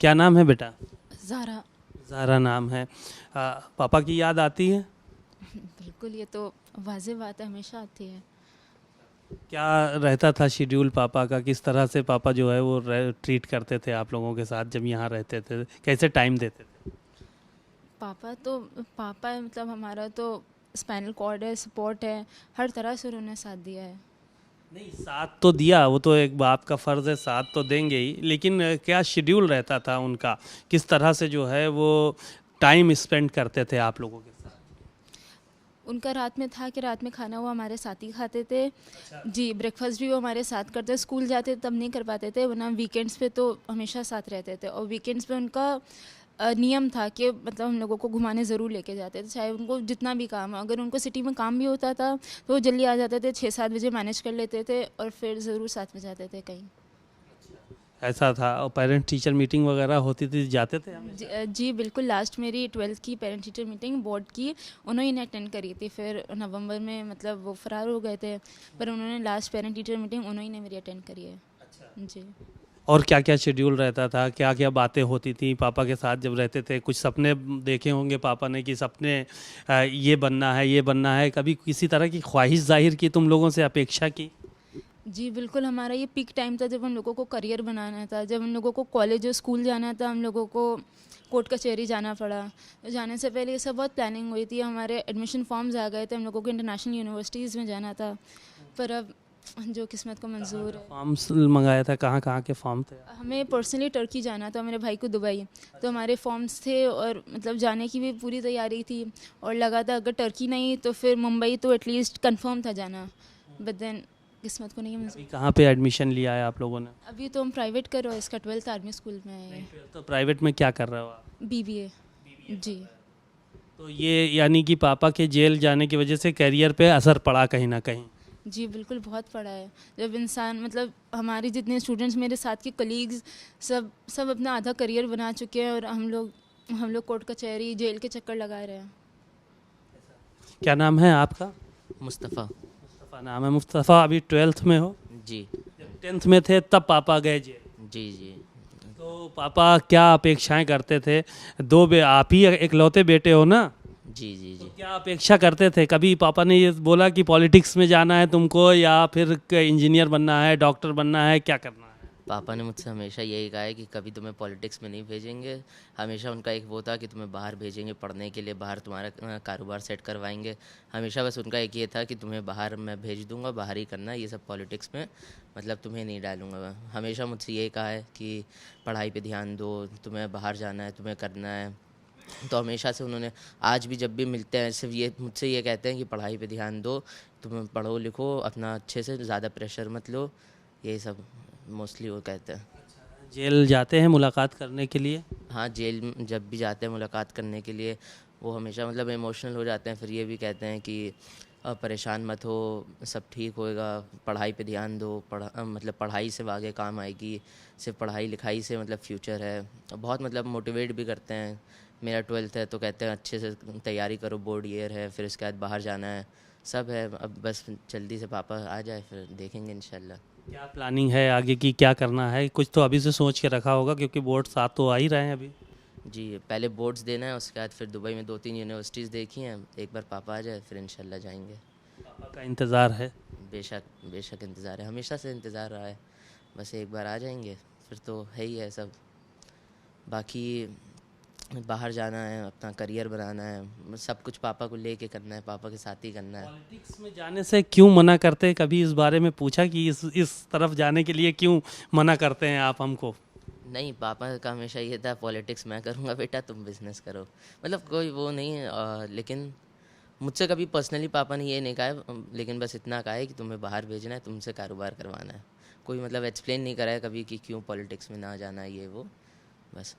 क्या नाम है बेटा? ज़ारा। ज़ारा नाम है। पापा की याद आती है? बिल्कुल, ये तो वाज़ेह बात है, हमेशा आती है। क्या रहता था शेड्यूल पापा का? किस तरह से पापा जो है वो ट्रीट करते थे आप लोगों के साथ जब यहाँ रहते थे? कैसे टाइम देते थे? पापा तो पापा है, मतलब हमारा तो स्पाइनल कॉर्ड है, सपोर्ट है, हर तरह से उन्होंने साथ दिया है। नहीं, साथ तो दिया, वो तो एक बाप का फ़र्ज़ है, साथ तो देंगे ही, लेकिन क्या शेड्यूल रहता था उनका? किस तरह से जो है वो टाइम स्पेंड करते थे आप लोगों के साथ? उनका रात में था कि रात में खाना वो हमारे साथ ही खाते थे। अच्छा। जी, ब्रेकफास्ट भी वो हमारे साथ करते। स्कूल जाते तब नहीं कर पाते थे, वरना वीकेंड्स पे तो हमेशा साथ रहते थे। और वीकेंड्स पे उनका नियम था कि मतलब हम लोगों को घुमाने ज़रूर लेके जाते थे, चाहे उनको जितना भी काम हो। अगर उनको सिटी में काम भी होता था तो वो जल्दी आ जाते थे, 6-7 बजे मैनेज कर लेते थे और फिर ज़रूर साथ में जाते थे कहीं। ऐसा था। और पेरेंट टीचर मीटिंग वगैरह होती थी, जाते थे जी, हमेशा? जी बिल्कुल, लास्ट मेरी 12th की पेरेंट टीचर मीटिंग बोर्ड की उन्होंने ने अटेंड करी थी। फिर नवंबर में मतलब वो फरार हो गए थे, पर उन्होंने लास्ट पेरेंट टीचर मीटिंग उन्होंने ने मेरी अटेंड करी है। अच्छा। जी। और क्या क्या शेड्यूल रहता था, क्या क्या बातें होती थी पापा के साथ जब रहते थे? कुछ सपने देखे होंगे पापा ने कि सपने ये बनना है, ये बनना है। कभी किसी तरह की ख्वाहिश जाहिर की, तुम लोगों से अपेक्षा की? जी बिल्कुल, हमारा ये पीक टाइम था जब हम लोगों को करियर बनाना था, जब हम लोगों को कॉलेज और स्कूल जाना था, हम लोगों को कोर्ट कचहरी जाना पड़ा। तो जाने से पहले ये सब बहुत प्लानिंग हुई थी, हमारे एडमिशन फॉर्म्स आ गए थे, हम लोगों को इंटरनेशनल यूनिवर्सिटीज़ में जाना था। पर अब जो किस्मत को मंजूर है। फॉर्म्स मंगाया था? कहाँ कहाँ के फॉर्म थे? हमें पर्सनली टर्की जाना था, मेरे भाई को दुबई। तो हमारे फॉर्म्स थे और मतलब जाने की भी पूरी तैयारी थी। और लगा था अगर टर्की नहीं तो फिर मुंबई तो एटलीस्ट कंफर्म था जाना। बट देन किस्मत को नहीं अभी मंजूर। कहाँ पे एडमिशन लिया है आप लोगों ने? अभी तो हम प्राइवेट कर रहे हो, इसका 12th आर्मी स्कूल में है। तो प्राइवेट में क्या कर रहे हो आप? BBA। बीबीए कर जी। रहे हैं। तो ये यानी कि पापा के जेल जाने की वजह से करियर पे असर पड़ा कहीं ना कहीं? जी बिल्कुल, बहुत पड़ा है। जब इंसान मतलब हमारे जितने स्टूडेंट्स, मेरे साथ के कलीग्स, सब सब अपना आधा करियर बना चुके हैं और हम लोग कोर्ट कचहरी जेल के चक्कर लगा रहे हैं। क्या नाम है आपका? मुस्तफ़ा। मुस्तफ़ा नाम है। मुस्तफ़ा अभी 12th में हो? जी। जब 10th में थे तब पापा गए जेल? जी। जी। तो पापा क्या अपेक्षाएं करते थे? आप ही इकलौते बेटे हो ना? जी। जी। तो जी। क्या अपेक्षा करते थे? कभी पापा ने ये बोला कि पॉलिटिक्स में जाना है तुमको, या फिर इंजीनियर बनना है, डॉक्टर बनना है, क्या करना है? पापा ने मुझसे हमेशा यही कहा है कि कभी तुम्हें पॉलिटिक्स में नहीं भेजेंगे। हमेशा उनका एक वो था कि तुम्हें बाहर भेजेंगे पढ़ने के लिए, बाहर तुम्हारा कारोबार सेट करवाएंगे। हमेशा बस उनका एक ये था कि तुम्हें बाहर मैं भेज दूंगा, बाहर ही करना है ये सब, पॉलिटिक्स में मतलब तुम्हें नहीं डालूंगा मैं। हमेशा मुझसे यही कहा है कि पढ़ाई पे ध्यान दो, तुम्हें बाहर जाना है, तुम्हें करना है। तो हमेशा से उन्होंने, आज भी जब भी मिलते हैं सिर्फ ये मुझसे ये कहते हैं कि पढ़ाई पे ध्यान दो, तुम पढ़ो लिखो अपना अच्छे से, ज़्यादा प्रेशर मत लो। यही सब मोस्टली वो कहते हैं। जेल जाते हैं मुलाकात करने के लिए? हाँ, जेल जब भी जाते हैं मुलाकात करने के लिए, वो हमेशा मतलब इमोशनल हो जाते हैं। फिर ये भी कहते हैं कि परेशान मत हो, सब ठीक होएगा, पढ़ाई पे ध्यान दो, मतलब पढ़ाई से आगे काम आएगी, सिर्फ पढ़ाई लिखाई से मतलब फ्यूचर है। बहुत मतलब मोटिवेट भी करते हैं। मेरा 12th है तो कहते हैं अच्छे से तैयारी करो, बोर्ड ईयर है, फिर इसके बाद बाहर जाना है, सब है। अब बस जल्दी से पापा आ जाए फिर देखेंगे इंशाल्लाह। क्या प्लानिंग है आगे की, क्या करना है? कुछ तो अभी से सोच के रखा होगा, क्योंकि बोर्ड साथ तो आ ही रहे हैं अभी। जी, पहले बोर्ड्स देना है, उसके बाद फिर दुबई में 2-3 यूनिवर्सिटीज़ देखी हैं। एक बार पापा आ जाए फिर इंशाल्लाह जाएंगे। पापा का इंतज़ार है? बेशक बेशक इंतज़ार है, हमेशा से इंतज़ार रहा है। बस एक बार आ जाएंगे फिर तो है ही है सब। बाकी बाहर जाना है, अपना करियर बनाना है, सब कुछ पापा को लेके करना है, पापा के साथ ही करना है। पॉलिटिक्स में जाने से क्यों मना करते हैं? कभी इस बारे में पूछा कि इस तरफ जाने के लिए क्यों मना करते हैं आप हमको? नहीं, पापा का हमेशा ये था पॉलिटिक्स मैं करूँगा बेटा, तुम बिज़नेस करो। मतलब कोई वो नहीं है, लेकिन मुझसे कभी पर्सनली पापा ने ये नहीं कहा है, लेकिन बस इतना कहा है कि तुम्हें बाहर भेजना है, तुमसे कारोबार करवाना है। कोई मतलब एक्सप्लेन नहीं करा है कभी कि क्यों पॉलिटिक्स में ना जाना है ये वो, बस।